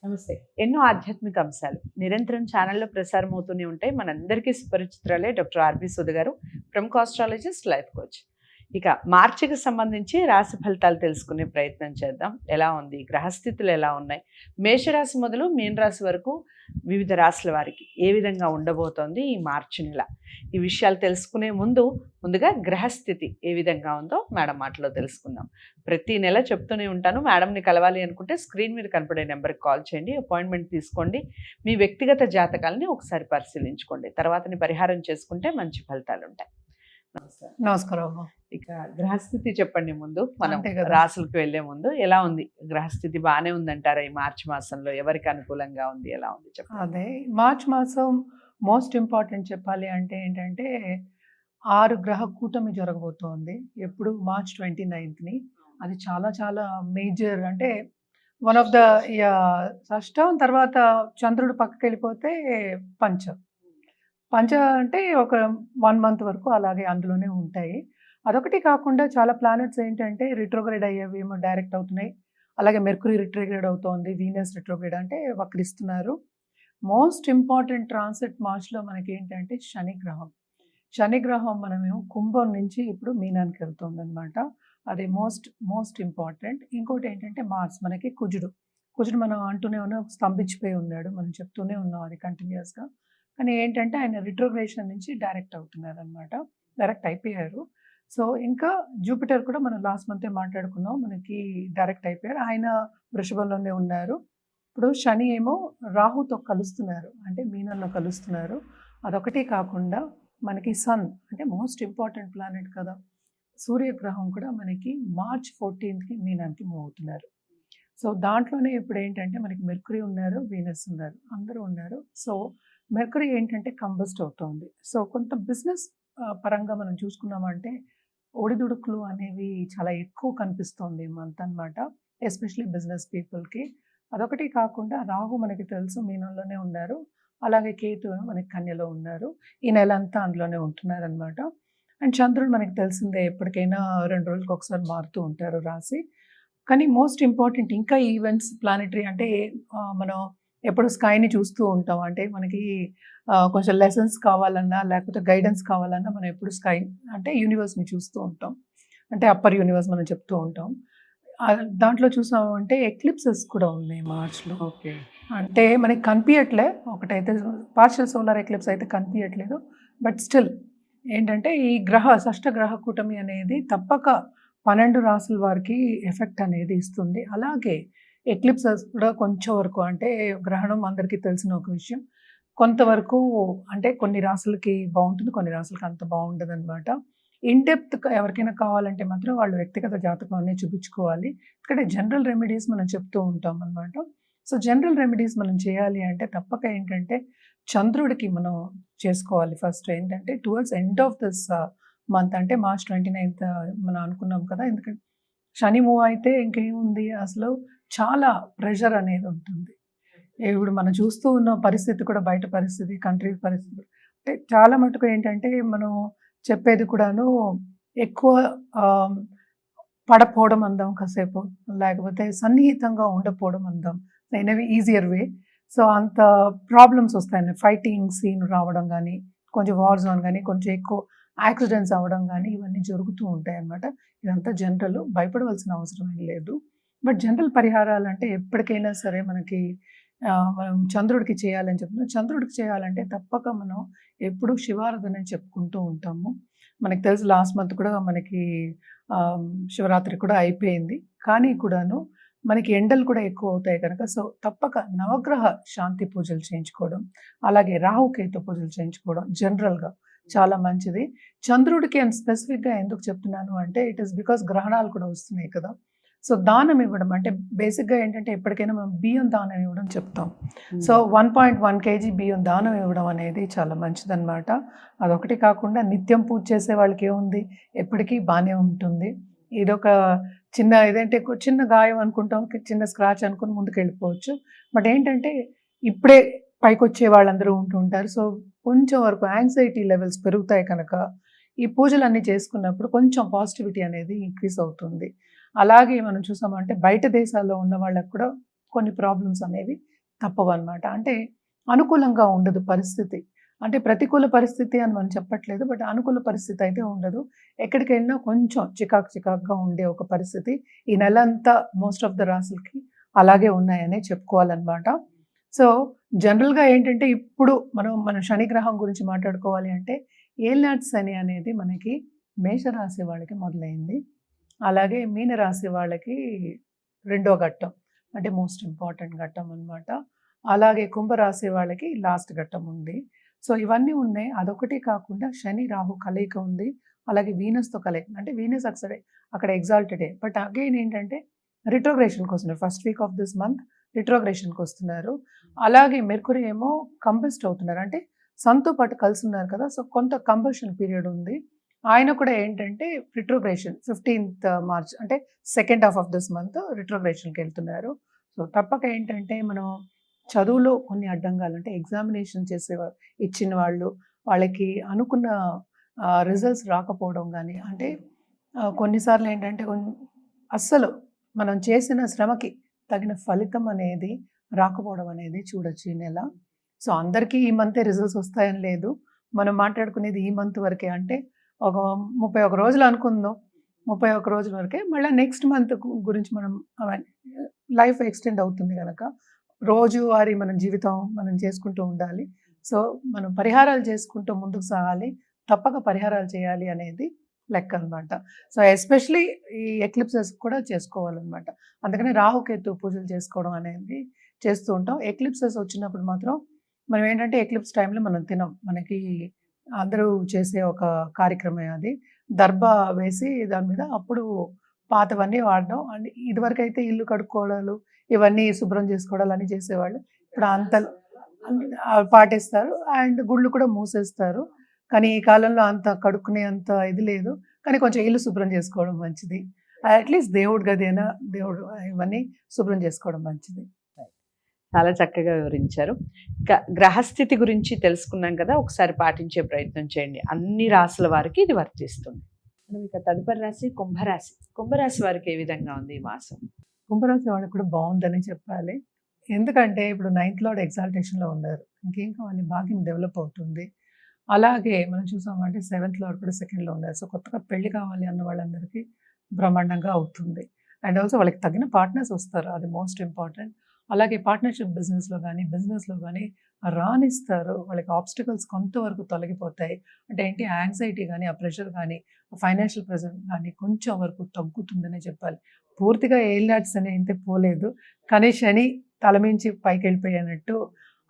నమస్తే. ఎన్నో ఆధ్యాత్మిక అంశాలు నిరంతరం ఛానల్‌లో ప్రసారం అవుతూనే ఉంటాయి. మనందరికీ సుపరిచితురాలే డాక్టర్ ఆర్‌బి సుధ గారు, ప్రముఖ ఆస్ట్రాలజిస్ట్, లైఫ్ కోచ్. ఇక మార్చికి సంబంధించి రాశి ఫలితాలు తెలుసుకునే ప్రయత్నం చేద్దాం. ఎలా ఉంది? గ్రహస్థితులు ఎలా ఉన్నాయి? మేషరాశి మొదలు మీనరాశి వరకు వివిధ రాశుల వారికి ఏ విధంగా ఉండబోతోంది ఈ మార్చి నెల? ఈ విషయాలు తెలుసుకునే ముందుగా గ్రహస్థితి ఏ విధంగా ఉందో మేడం మాటలో తెలుసుకుందాం. ప్రతి నెల చెప్తూనే ఉంటాను, మేడంని కలవాలి అనుకుంటే స్క్రీన్ మీద కనపడే నెంబర్కి కాల్ చేయండి, అపాయింట్మెంట్ తీసుకోండి, మీ వ్యక్తిగత జాతకాలని ఒకసారి పరిశీలించుకోండి, తర్వాతని పరిహారం చేసుకుంటే మంచి ఫలితాలు ఉంటాయి. నమస్కారం అమ్మా. ఇక గ్రహస్థితి చెప్పండి ముందు, మనం రాసులకు వెళ్లే ముందు. ఎలా ఉంది గ్రహస్థితి? బాగానే ఉందంటారా ఈ మార్చి మాసంలో? ఎవరికి అనుకూలంగా ఉంది, ఎలా ఉంది చెప్పండి. అదే మార్చి మాసం మోస్ట్ ఇంపార్టెంట్ చెప్పాలి అంటే ఏంటంటే 6 గ్రహ కూటమి జరగబోతోంది. ఎప్పుడు మార్చ్ 29ని. అది చాలా చాలా మేజర్, అంటే వన్ ఆఫ్ ద షష్టం, తర్వాత చంద్రుడు పక్కకి వెళ్ళిపోతే పంచ అంటే ఒక 1 మంత్ వరకు అలాగే అందులోనే ఉంటాయి. అదొకటి కాకుండా చాలా ప్లానెట్స్ ఏంటంటే రిట్రోగ్రేడ్ అయ్యేవి ఏమో డైరెక్ట్ అవుతున్నాయి. అలాగే మెర్క్యూరీ రిట్రోగ్రేడ్ అవుతోంది, వీనస్ రిట్రోగ్రేడ్ అంటే వక్రిస్తున్నారు. మోస్ట్ ఇంపార్టెంట్ ట్రాన్సిట్ మార్చ్లో మనకి ఏంటంటే శనిగ్రహం మనమేమో కుంభం నుంచి ఇప్పుడు మీనానికి వెళ్తుంది అనమాట. అది మోస్ట్ ఇంపార్టెంట్. ఇంకోటి ఏంటంటే మార్స్ మనకి కుజుడు మనం అంటూనే ఉన్నాం, స్తంభించిపోయి ఉన్నాడు, మనం చెప్తూనే ఉన్నాం అది కంటిన్యూస్గా. కానీ ఏంటంటే ఆయన రిట్రోగ్రేషన్ నుంచి డైరెక్ట్ అవుతున్నారు అనమాట, డైరెక్ట్ అయిపోయారు. సో ఇంకా జూపిటర్ కూడా మనం లాస్ట్ మంతే మాట్లాడుకున్నాం, మనకి డైరెక్ట్ అయిపోయారు, ఆయన వృషభంలోనే ఉన్నారు. ఇప్పుడు శని ఏమో రాహుతో కలుస్తున్నారు, అంటే మీనంలో కలుస్తున్నారు. అదొకటి కాకుండా మనకి సన్ అంటే మోస్ట్ ఇంపార్టెంట్ ప్లానెట్ కదా, సూర్యగ్రహం కూడా మనకి మార్చ్ 14కి మీనానికి మూవ్ అవుతున్నారు. సో దాంట్లోనే ఇప్పుడు ఏంటంటే మనకి మెర్క్యూరీ ఉన్నారు, వీనస్ ఉన్నారు, అందరూ ఉన్నారు. సో మెర్క్యూరీ ఏంటంటే కంబస్ట్ అవుతుంది. సో కొంత బిజినెస్ పరంగా మనం చూసుకున్నామంటే ఒడిదుడుకులు అనేవి చాలా ఎక్కువ కనిపిస్తుంది ఈ మంత్ అనమాట, ఎస్పెషలీ బిజినెస్ పీపుల్కి. అదొకటి కాకుండా రాహు మనకి తెలుసు మీనంలోనే ఉన్నారు, అలాగే కేతు మనకి కన్యలో ఉన్నారు. ఈ నెల అంతా అందులోనే ఉంటున్నారు అనమాట. అండ్ చంద్రుడు మనకి తెలిసిందే, ఎప్పటికైనా 2 రోజులకు ఒకసారి మారుతూ ఉంటారు రాశి. కానీ మోస్ట్ ఇంపార్టెంట్ ఇంకా ఈవెంట్స్ ప్లానెటరీ అంటే మనం ఎప్పుడు స్కైని చూస్తూ ఉంటాం, అంటే మనకి కొంచెం లెసన్స్ కావాలన్నా లేకపోతే గైడెన్స్ కావాలన్నా మనం ఎప్పుడు స్కై అంటే యూనివర్స్ని చూస్తూ ఉంటాం, అంటే అప్పర్ యూనివర్స్ మనం చెప్తూ ఉంటాం. దాంట్లో చూసామంటే ఎక్లిప్సెస్ కూడా ఉన్నాయి మార్చ్లో. ఓకే, అంటే మనకి కనిపించట్లే, ఒకటైతే పార్షియల్ సోలార్ ఎక్లిప్స్ అయితే కనిపించట్లేదు, బట్ స్టిల్ ఏంటంటే ఈ షష్ఠ గ్రహ కూటమి అనేది తప్పక 12 రాసుల వారికి ఎఫెక్ట్ అనేది ఇస్తుంది. అలాగే ఎక్లిప్సెస్ కూడా కొంచెం వరకు, అంటే గ్రహణం అందరికీ తెలిసిన ఒక విషయం, కొంతవరకు అంటే కొన్ని రాసులకి బాగుంటుంది, కొన్ని రాసులకి అంత బాగుండదు అనమాట. ఇన్డెప్త్ ఎవరికైనా కావాలంటే మాత్రం వాళ్ళు వ్యక్తిగత జాతకాన్ని చూపించుకోవాలి. ఇక్కడ జనరల్ రెమెడీస్ మనం చెప్తూ ఉంటాం అనమాట. సో జనరల్ రెమెడీస్ మనం చేయాలి అంటే తప్పక ఏంటంటే చంద్రుడికి మనం చేసుకోవాలి. ఫస్ట్ ఏంటంటే towards end of this month, అంటే మార్చ్ 29th మనం అనుకున్నాం కదా, ఎందుకంటే శని మూవ్ అయితే ఇంకేముంది, అసలు చాలా ప్రెషర్ అనేది ఉంటుంది. ఇప్పుడు మనం చూస్తూ ఉన్న పరిస్థితి కూడా, బయట పరిస్థితి, కంట్రీ పరిస్థితి అంటే చాలా మటుకు ఏంటంటే మనం చెప్పేది కూడాను ఎక్కువ పడపోవడం అందాం కాసేపు, లేకపోతే సన్నిహితంగా ఉండకపోవడం అందాం, ఇన్ ఈజియర్ వే. సో అంత ప్రాబ్లమ్స్ వస్తాయండి, ఫైటింగ్ సీన్ రావడం కానీ, కొంచెం వార్ జోన్ కానీ, కొంచెం ఎక్కువ యాక్సిడెంట్స్ అవ్వడం కానీ, ఇవన్నీ జరుగుతూ ఉంటాయి అన్నమాట. ఇదంతా జనరల్, భయపడవలసిన అవసరం ఏం లేదు. బట్ జనరల్ పరిహారాలు అంటే ఎప్పటికైనా సరే మనకి మనం చంద్రుడికి చేయాలని చెప్తున్నాం. చంద్రుడికి చేయాలంటే తప్పక మనం ఎప్పుడు శివారాధన చెప్పుకుంటూ ఉంటాము. మనకి తెలుసు లాస్ట్ మంత్ కూడా మనకి శివరాత్రి కూడా అయిపోయింది, కానీ కూడాను మనకి ఎండలు కూడా ఎక్కువ అవుతాయి కనుక సో తప్పక నవగ్రహ శాంతి పూజలు చేయించుకోవడం, అలాగే రాహుకేతు పూజలు చేయించుకోవడం జనరల్గా చాలా మంచిది. చంద్రుడికి అండ్ స్పెసిఫిక్గా ఎందుకు చెప్తున్నాను అంటే ఇట్ ఈస్ బికాస్ గ్రహణాలు కూడా వస్తున్నాయి కదా. సో దానం ఇవ్వడం అంటే బేసిక్గా ఏంటంటే ఎప్పటికైనా మనం బియ్యం దానం ఇవ్వడం చెప్తాం. సో 1.1 kg బియ్యం దానం ఇవ్వడం అనేది చాలా మంచిదన్నమాట. అదొకటి కాకుండా నిత్యం పూజ చేసే వాళ్ళకి ఏముంది, ఎప్పటికీ బాగానే ఉంటుంది. ఇదొక చిన్న ఏదంటే చిన్న గాయం అనుకుంటాం, చిన్న స్క్రాచ్ అనుకుని ముందుకు వెళ్ళిపోవచ్చు. బట్ ఏంటంటే ఇప్పుడే పైకి వచ్చే వాళ్ళందరూ ఉంటూ ఉంటారు. సో కొంచెం వరకు యాంగ్జైటీ లెవెల్స్ పెరుగుతాయి కనుక ఈ పూజలన్నీ చేసుకున్నప్పుడు కొంచెం పాజిటివిటీ అనేది ఇంక్రీజ్ అవుతుంది. అలాగే మనం చూసామంటే బయట దేశాల్లో ఉన్న వాళ్ళకు కూడా కొన్ని ప్రాబ్లమ్స్ అనేవి తప్పవన్నమాట. అంటే అనుకూలంగా ఉండదు పరిస్థితి. అంటే ప్రతికూల పరిస్థితి అని మనం చెప్పట్లేదు. బట్ అనుకూల పరిస్థితి అయితే ఉండదు. ఎక్కడికెళ్ళినా కొంచెం చికాకుగా ఉండే ఒక పరిస్థితి ఈ నెలంతా మోస్ట్ ఆఫ్ ద రాసులకి అలాగే ఉన్నాయనే చెప్పుకోవాలన్నమాట. సో, జనరల్‌గా ఏంటంటే ఇప్పుడు మన శని గ్రహం గురించి మాట్లాడుకోవాలి అంటే ఏలినాటి శని అనేది మనకి మేషరాశి వాళ్ళకి మొదలైంది. అలాగే మీనరాశి వాళ్ళకి రెండో ఘట్టం. అంటే మోస్ట్ ఇంపార్టెంట్ ఘట్టం అన్నమాట. అలాగే కుంభరాశి వాళ్ళకి లాస్ట్ ఘట్టం ఉంది. సో, ఇవన్నీ ఉన్నాయి. అదొకటి కాకుండా శని, రాహు కలయిక ఉంది. అలాగే వీనస్‌తో కలయిక. అంటే వీనస్ అక్కడ ఎగ్జాల్టెడే. బట్ అగైన్ ఏంటంటే రిట్రోగ్రేషన్‌కి వస్తున్నారు. First week of this month రిట్రోగ్రేషన్‌కి వస్తున్నారు. అలాగే మెర్క్యూరీ ఏమో కంబస్ట్ అవుతున్నారు. అంటే సన్‌తో పాటు కలిసున్నారు కదా! సో, కొంత కంబషన్ పీరియడ్ ఉంది. ఆయన కూడా ఏంటంటే రిట్రోగ్రేషన్ 15th మార్చ్ అంటే second half of this month రిట్రోగ్రేషన్‌కెళ్తున్నారు. సో, తప్పక ఏంటంటే మనం చదువులో కొన్ని అడ్డంగాలు అంటే ఎగ్జామినేషన్ ఇచ్చిన వాళ్ళకి అనుకున్న రిజల్ట్స్ రాకపోవడం గానీ, అంటే కొన్నిసార్లు ఏంటంటే అస్సలు మనం చేసిన శ్రమకి తగిన ఫలితం అనేది రాకపోవడం అనేది చూడొచ్చు ఈ నెల. సో, అందరికీ ఈ మంతే రిజల్ట్స్ వస్తాయని లేదు. మనం మాట్లాడుకునేది ఈ మంత్ వరకే. అంటే ఒక 31 రోజులు అనుకుందాం. 31 రోజుల వరకే. మళ్ళా నెక్స్ట్ మంత్ గురించి మనం అవన్నీ లైఫ్ ఎక్స్టెండ్ అవుతుంది గనక రోజువారీ మన జీవితం మనం చేసుకుంటూ ఉండాలి. సో, మనం పరిహారాలు చేసుకుంటూ ముందుకు సాగాలి. తప్పక పరిహారాలు చేయాలి అనేది లెక్క అనమాట. సో, ఎస్పెషల్లీ ఈ ఎక్లిప్సెస్ కూడా చేసుకోవాలనమాట. అందుకని రాహుకేతు పూజలు చేసుకోవడం అనేది చేస్తూ ఉంటాం. ఎక్లిప్సెస్ వచ్చినప్పుడు మాత్రం మనం ఏంటంటే ఎక్లిప్స్ టైంలో మనం తినం. మనకి అందరూ చేసే ఒక కార్యక్రమమే అది. దర్భ వేసి దాని మీద అప్పుడు పాతవన్నీ వాడడం. అండ్ ఇదివరకైతే ఇల్లు కడుక్కోవడాలు, ఇవన్నీ శుభ్రం చేసుకోవడాలు అన్నీ చేసేవాళ్ళు. ఇప్పుడు పాటిస్తారు. అండ్ గుళ్ళు కూడా మూసేస్తారు. కానీ ఈ కాలంలో అంత కడుక్కునే అంత ఇది లేదు. కానీ కొంచెం ఇల్లు శుభ్రం చేసుకోవడం మంచిది. అట్‌లీస్ట్ దేవుడి గదైనా ఇవన్నీ శుభ్రం చేసుకోవడం మంచిది. చాలా చక్కగా వివరించారు. ఇంకా గ్రహస్థితి గురించి తెలుసుకున్నాం కదా! ఒకసారి పాటించే ప్రయత్నం చేయండి. అన్ని రాసుల వారికి ఇది వర్తిస్తుంది. మనం ఇక తదుపరి రాశి కుంభరాశి. కుంభరాశి వారికి ఏ విధంగా ఉంది ఈ మాసం? కుంభరాశి వాళ్ళకి కూడా బావుందని చెప్పాలి. ఎందుకంటే ఇప్పుడు 9th లార్డ్ ఎగ్జాల్టేషన్‌లో ఉన్నారు. ఇంకేం కావాలి, భాగ్యం డెవలప్ అవుతుంది. అలాగే మనం చూసామంటే 7th లార్డ్ కూడా సెకండ్‌లో ఉన్నారు. సో, కొత్తగా పెళ్లి కావాలి అన్న వాళ్ళందరికీ బ్రహ్మాండంగా అవుతుంది. అండ్ ఆల్సో వాళ్ళకి తగిన పార్ట్నర్స్ వస్తారు. అది మోస్ట్ ఇంపార్టెంట్. అలాగే పార్ట్నర్‌షిప్ బిజినెస్‌లో గానీ రాణిస్తారు. వాళ్ళకి ఆబ్స్టికల్స్ కొంతవరకు తొలగిపోతాయి. అంటే ఏంటి, యాంగ్జైటీ గానీ, ఆ ప్రెషర్ గానీ, ఫైనాన్షియల్ ప్రెషర్ గానీ కొంచెం వరకు తగ్గుతుందనే చెప్పాలి. పూర్తిగా ఏలినాటి శని అయితే పోలేదు. కానీ శని తలమించి పైకెళ్ళిపోయినట్టు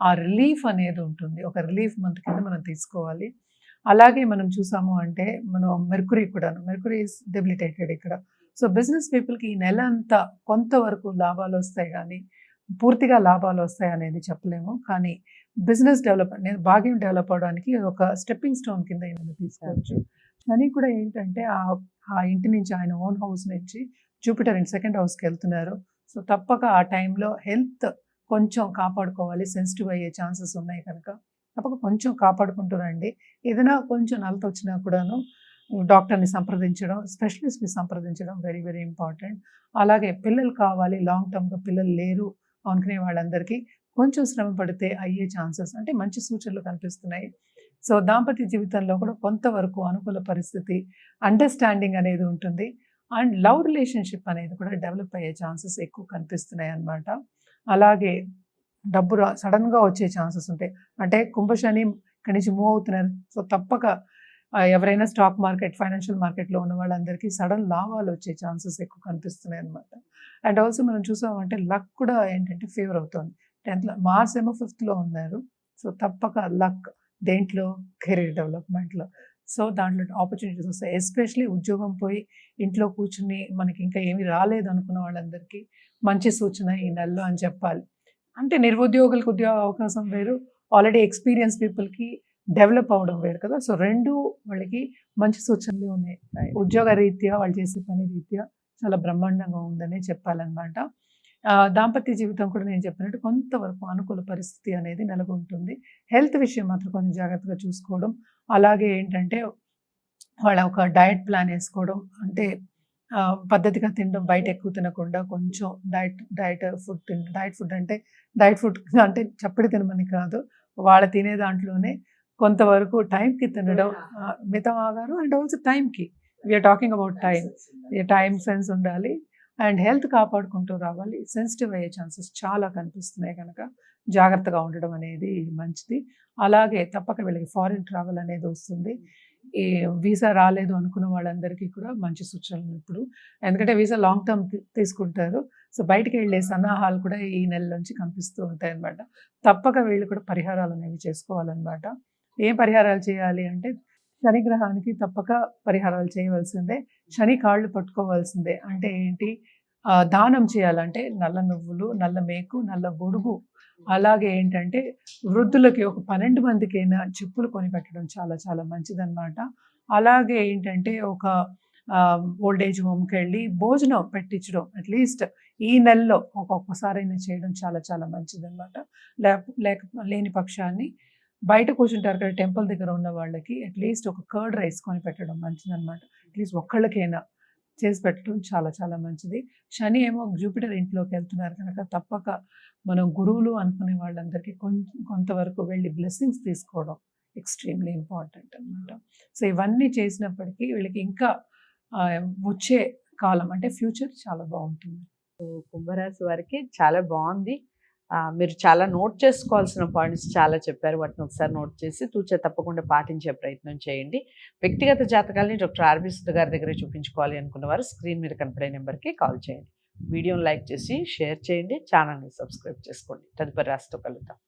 ఆ రిలీఫ్ అనేది ఉంటుంది. ఒక రిలీఫ్ మంత్ కింద మనం తీసుకోవాలి. అలాగే మనం చూసాము అంటే మెర్క్యూరీ కూడాను. మెర్క్యూరీ ఈస్ డెబిలిటేటెడ్ ఇక్కడ. సో, బిజినెస్ పీపుల్‌కి ఈ నెల అంతా కొంతవరకు లాభాలొస్తాయి గానీ, పూర్తిగా లాభాలొస్తాయనేది చెప్పలేము. కానీ బిజినెస్ భాగ్యం డెవలప్ అవ్వడానికి ఒక స్టెప్పింగ్ స్టోన్ కింద ఏమైనా తీసుకోవచ్చు. శని కూడా ఏంటంటే ఆ ఇంటి నుంచి ఆయన ఓన్ హౌస్ నుంచి జూపిటర్ ఇన్ సెకండ్ హౌస్‌కెళ్తున్నారు. సో, తప్పక ఆ టైంలో హెల్త్ కొంచెం కాపాడుకోవాలి. సెన్సిటివ్ అయ్యే ఛాన్సెస్ ఉన్నాయి కనుక తప్పక కొంచెం కాపాడుకుంటూ రండి. ఏదైనా కొంచెం నలతొచ్చినా కూడాను డాక్టర్‌ని సంప్రదించడం, స్పెషలిస్ట్‌ని సంప్రదించడం వెరీ, వెరీ ఇంపార్టెంట్. అలాగే పిల్లలు కావాలి, లాంగ్ టర్మ్‌గా పిల్లలు లేరు అనుకునే వాళ్ళందరికీ కొంచెం శ్రమ పడితే అయ్యే ఛాన్సెస్ అంటే మంచి సూచనలు కనిపిస్తున్నాయి. సో, దాంపత్య జీవితంలో కూడా కొంతవరకు అనుకూల పరిస్థితి, అండర్‌స్టాండింగ్ అనేది ఉంటుంది. అండ్ లవ్ రిలేషన్‌షిప్ అనేది కూడా డెవలప్ అయ్యే ఛాన్సెస్ ఎక్కువ కనిపిస్తున్నాయన్నమాట. అలాగే డబ్బు సడన్‌గా వచ్చే ఛాన్సెస్ ఉంటాయి. అంటే కుంభశని ఇక్కడి నుంచి మూవ్ అవుతున్నారు. సో, తప్పక ఎవరైనా స్టాక్ మార్కెట్, ఫైనాన్షియల్ మార్కెట్‌లో ఉన్న వాళ్ళందరికీ సడన్ లాభాలు వచ్చే ఛాన్సెస్ ఎక్కువ కనిపిస్తున్నాయన్నమాట. అండ్ ఆల్సో మనం చూసామంటే లక్ కూడా ఏంటంటే ఫేవర్ అవుతుంది. 10th మార్స్ ఏమో 5థ్‌లో ఉన్నారు. సో, తప్పక లక్ దేంట్లో, కెరీర్ డెవలప్‌మెంట్‌లో. సో, దాంట్లో ఆపర్చునిటీస్ వస్తాయి. ఎస్పెషల్లీ ఉద్యోగం పోయి ఇంట్లో కూర్చుని మనకి ఇంకా ఏమీ రాలేదు అనుకున్న వాళ్ళందరికీ మంచి సూచన ఈ నెలలో అని చెప్పాలి. అంటే నిరుద్యోగులకు ఉద్యోగ అవకాశం వేరు, ఆల్రెడీ ఎక్స్‌పీరియన్స్ పీపుల్‌కి డెవలప్ అవ్వడం వేరు కదా! సో, 2 వాళ్ళకి మంచి సూచనలే ఉన్నాయి. ఉద్యోగ రీత్యా, వాళ్ళు చేసే పని రీత్యా చాలా బ్రహ్మాండంగా ఉందనే చెప్పాలన్నమాట. దాంపత్య జీవితం కూడా నేను చెప్పినట్టు కొంతవరకు అనుకూల పరిస్థితి అనేది నెలకొంటుంది. హెల్త్ విషయం మాత్రం కొంచెం జాగ్రత్తగా చూసుకోవడం. అలాగే ఏంటంటే వాళ్ళ ఒక డయట్ ప్లాన్ ఏసుకోవడం. అంటే పద్ధతిగా తినడం, బయట ఎక్కువ తినకుండా కొంచెం డైట్ ఫుడ్ అంటే చప్పడి తినమని కాదు. వాళ్ళు తినే దాంట్లోనే కొంతవరకు టైంకి తినడం, మితం ఆహారం అండ్ ఆల్సో టైంకి. We are talking about time sense ఉండాలి. అండ్ హెల్త్ కాపాడుకుంటూ రావాలి. సెన్సిటివ్ అయ్యే ఛాన్సెస్ చాలా కనిపిస్తున్నాయి కనుక జాగ్రత్తగా ఉండడం అనేది మంచిది. అలాగే తప్పక వీళ్ళకి ఫారిన్ ట్రావెల్ అనేది వస్తుంది. ఈ వీసా రాలేదు అనుకున్న వాళ్ళందరికీ కూడా మంచి సూచనలు ఇప్పుడు. ఎందుకంటే వీసా లాంగ్ టర్మ్ తీసుకుంటారు. సో బయటికి వెళ్ళే సన్నాహాలు కూడా ఈ నెల నుంచి కనిపిస్తూ ఉంటాయన్నమాట. తప్పక వీళ్ళు కూడా పరిహారాలు అనేవి చేసుకోవాలన్నమాట. ఏం పరిహారాలు చేయాలి అంటే శని గ్రహానికి తప్పక పరిహారాలు చేయవలసిందే. శని కాళ్ళు పట్టుకోవాల్సిందే. అంటే ఏంటి, దానం చేయాలంటే నల్ల నువ్వులు, నల్ల మేకు, నల్ల గొడుగు, అలాగే ఏంటంటే వృద్ధులకి ఒక 12 మందికైనా చెప్పులు కొని పెట్టడం చాలా చాలా మంచిదన్నమాట. అలాగే ఏంటంటే ఒక ఓల్డ్ ఏజ్ హోమ్కి వెళ్ళి భోజనం పెట్టించడం అట్లీస్ట్ ఈ నెలలో ఒక్కొక్కసారైనా చేయడం చాలా చాలా మంచిదన్నమాట. లేక లేని పక్షాన్ని బయట కూర్చుంటారు కదా టెంపుల్ దగ్గర ఉన్న వాళ్ళకి అట్లీస్ట్ ఒక కర్డ్ రైస్ కొని పెట్టడం మంచిదన్నమాట. అట్లీస్ట్ ఒక్కళ్ళకైనా చేసి పెట్టడం చాలా చాలా మంచిది. శని ఏమో జూపిటర్ ఇంట్లోకి వెళ్తున్నారు కనుక తప్పక మనం గురువులు అనుకునే వాళ్ళందరికీ కొంతవరకు వెళ్ళి బ్లెస్సింగ్స్ తీసుకోవడం ఎక్స్ట్రీమ్లీ ఇంపార్టెంట్ అనమాట. సో ఇవన్నీ చేసినప్పటికీ వీళ్ళకి ఇంకా వచ్చే కాలం అంటే ఫ్యూచర్ చాలా బాగుంటుంది. కుంభరాశి వారికి చాలా బాగుంది. మీరు చాలా నోట్ చేసుకోవాల్సిన పాయింట్స్ చాలా చెప్పారు. వాటిని ఒకసారి నోట్ చేసి తూచే తప్పకుండా పాటించే ప్రయత్నం చేయండి. వ్యక్తిగత జాతకాలని డాక్టర్ ఆర్బీ సుధ గారి దగ్గర చూపించుకోవాలి అనుకున్న వారు స్క్రీన్ మీద కనపడే నెంబర్కి కాల్ చేయండి. వీడియోని లైక్ చేసి షేర్ చేయండి. ఛానల్ని సబ్స్క్రైబ్ చేసుకోండి. తదుపరి రాశితో కలుద్దాం.